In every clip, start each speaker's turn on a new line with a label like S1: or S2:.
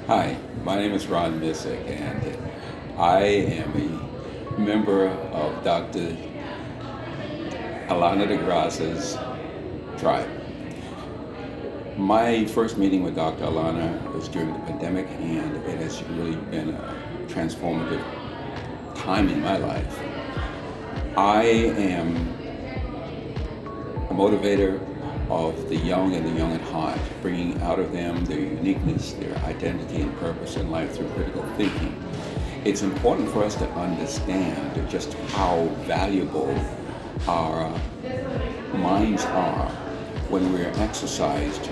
S1: Hi, my name is Ron Missick, and I am a member of Dr. Alana DeGrasse's tribe. My first meeting with Dr. Alana was during the pandemic, and it has really been a transformative time in my life. I am a motivator of the young and the young at heart, bringing out of them their uniqueness, their identity and purpose in life through critical thinking. It's important for us to understand just how valuable our minds are when we're exercised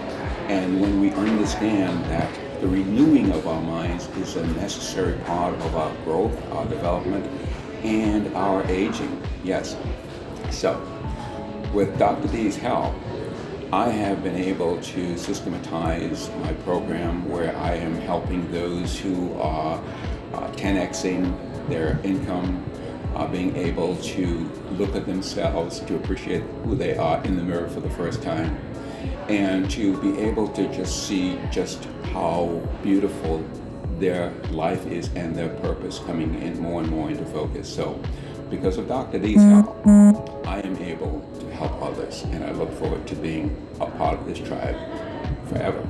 S1: and when we understand that the renewing of our minds is a necessary part of our growth, our development, and our aging. Yes. So, with Dr. D's help, I have been able to systematize my program where I am helping those who are 10xing their income, being able to look at themselves, to appreciate who they are in the mirror for the first time, and to be able to just see just how beautiful their life is and their purpose coming in more and more into focus. So, because of Dr. D's help, I am able to help others, and I look forward to being a part of this tribe forever.